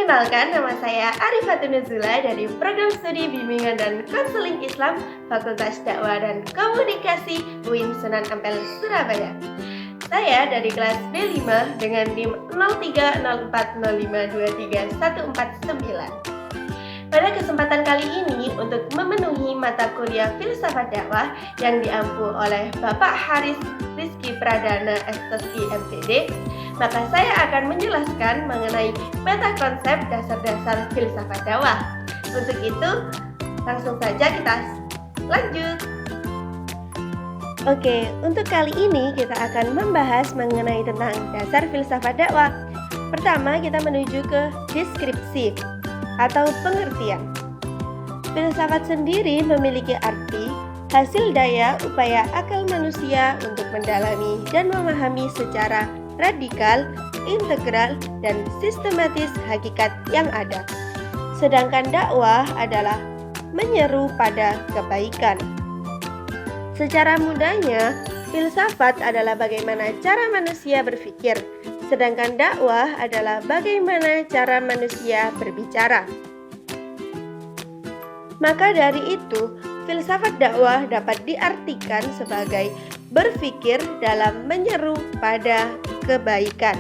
Perkenalkan, nama saya Arifatun Nuzula dari Program Studi Bimbingan dan Konseling Islam Fakultas Dakwah dan Komunikasi UIN Sunan Ampel, Surabaya. Saya dari kelas B5 dengan NIM 0304052349. Pada kesempatan kali ini, untuk memenuhi mata kuliah Filsafat Dakwah yang diampu oleh Bapak Haris Rizky Pradana SSI MPD, maka saya akan menjelaskan mengenai meta konsep dasar-dasar filsafat dakwah. Untuk itu, langsung saja kita lanjut. Oke, untuk kali ini kita akan membahas mengenai tentang dasar filsafat dakwah. Pertama, kita menuju ke deskripsi atau pengertian. Filsafat sendiri memiliki arti hasil daya upaya akal manusia untuk mendalami dan memahami secara radikal, integral, dan sistematis hakikat yang ada. Sedangkan dakwah adalah menyeru pada kebaikan. Secara mudahnya, filsafat adalah bagaimana cara manusia berpikir, sedangkan dakwah adalah bagaimana cara manusia berbicara. Maka dari itu, filsafat dakwah dapat diartikan sebagai berpikir dalam menyeru pada kebaikan.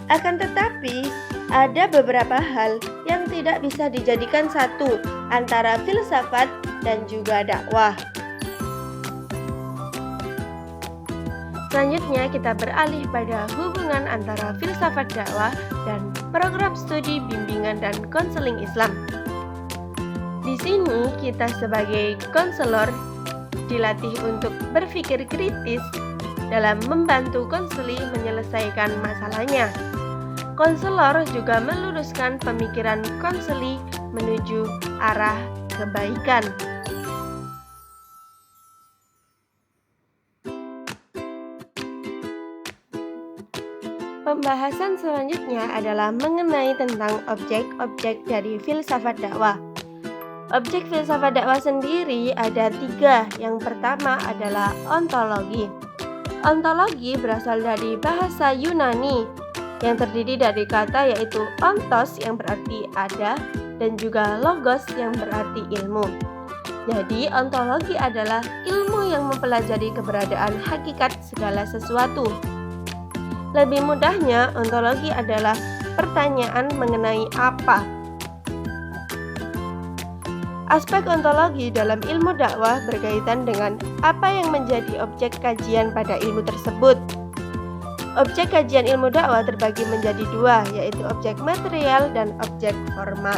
Akan tetapi, ada beberapa hal yang tidak bisa dijadikan satu antara filsafat dan juga dakwah. Selanjutnya kita beralih pada hubungan antara filsafat dakwah dan program studi bimbingan dan konseling Islam. Di sini kita sebagai konselor dilatih untuk berpikir kritis dalam membantu konseli menyelesaikan masalahnya. Konselor juga meluruskan pemikiran konseli menuju arah kebaikan. Pembahasan selanjutnya adalah mengenai tentang objek-objek dari filsafat dakwah. Objek filsafat dakwah sendiri ada 3. Yang pertama adalah ontologi. Ontologi berasal dari bahasa Yunani yang terdiri dari kata yaitu ontos yang berarti ada dan juga logos yang berarti ilmu. Jadi ontologi adalah ilmu yang mempelajari keberadaan hakikat segala sesuatu. Lebih mudahnya, ontologi adalah pertanyaan mengenai apa. Aspek ontologi dalam ilmu dakwah berkaitan dengan apa yang menjadi objek kajian pada ilmu tersebut. Objek kajian ilmu dakwah terbagi menjadi 2, yaitu objek material dan objek formal.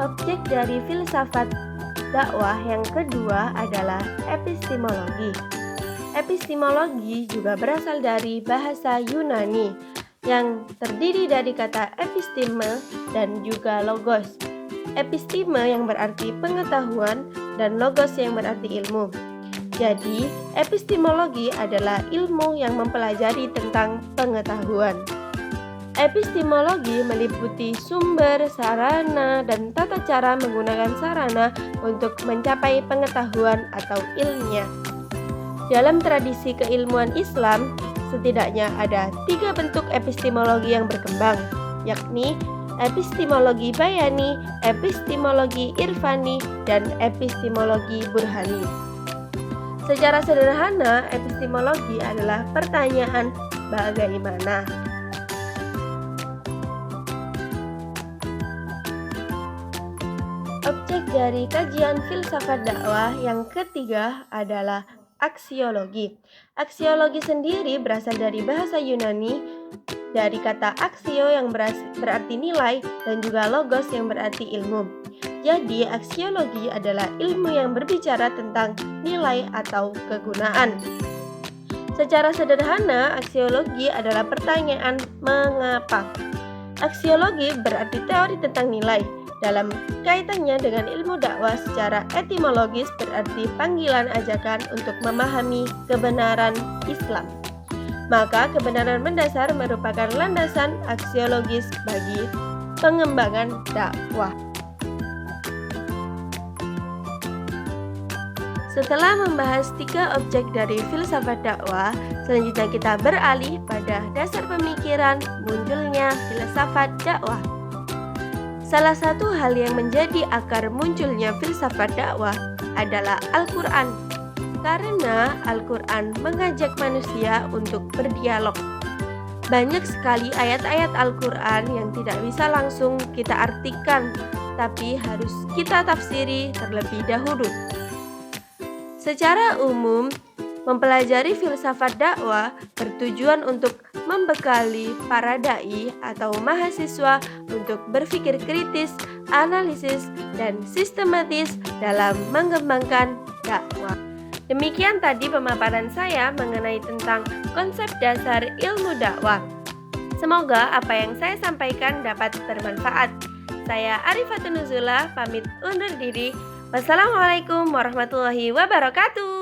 Objek dari filsafat dakwah yang kedua adalah epistemologi. Epistemologi juga berasal dari bahasa Yunani yang terdiri dari kata episteme dan juga logos. Episteme yang berarti pengetahuan dan logos yang berarti ilmu. Jadi, epistemologi adalah ilmu yang mempelajari tentang pengetahuan. Epistemologi meliputi sumber, sarana, dan tata cara menggunakan sarana untuk mencapai pengetahuan atau ilmiah. Dalam tradisi keilmuan Islam, setidaknya ada 3 bentuk epistemologi yang berkembang, yakni epistemologi bayani, epistemologi irfani, dan epistemologi burhani. Secara sederhana, epistemologi adalah pertanyaan bagaimana. Objek dari kajian filsafat dakwah yang ketiga adalah aksiologi. Aksiologi sendiri berasal dari bahasa Yunani dari kata aksio yang berarti nilai dan juga logos yang berarti ilmu. Jadi aksiologi adalah ilmu yang berbicara tentang nilai atau kegunaan. Secara sederhana, aksiologi adalah pertanyaan mengapa. Aksiologi berarti teori tentang nilai. Dalam kaitannya dengan ilmu dakwah secara etimologis berarti panggilan ajakan untuk memahami kebenaran Islam. Maka kebenaran mendasar merupakan landasan aksiologis bagi pengembangan dakwah. Setelah membahas 3 objek dari filsafat dakwah, selanjutnya kita beralih pada dasar pemikiran munculnya filsafat dakwah. Salah satu hal yang menjadi akar munculnya filsafat dakwah adalah Al-Quran, karena Al-Quran mengajak manusia untuk berdialog. Banyak sekali ayat-ayat Al-Quran yang tidak bisa langsung kita artikan, tapi harus kita tafsiri terlebih dahulu. Secara umum, mempelajari filsafat dakwah bertujuan untuk membekali para dai atau mahasiswa untuk berpikir kritis, analisis, dan sistematis dalam mengembangkan dakwah. Demikian tadi pemaparan saya mengenai tentang konsep dasar ilmu dakwah. Semoga apa yang saya sampaikan dapat bermanfaat. Saya Arifatun Nuzula, pamit undur diri. Wassalamualaikum warahmatullahi wabarakatuh.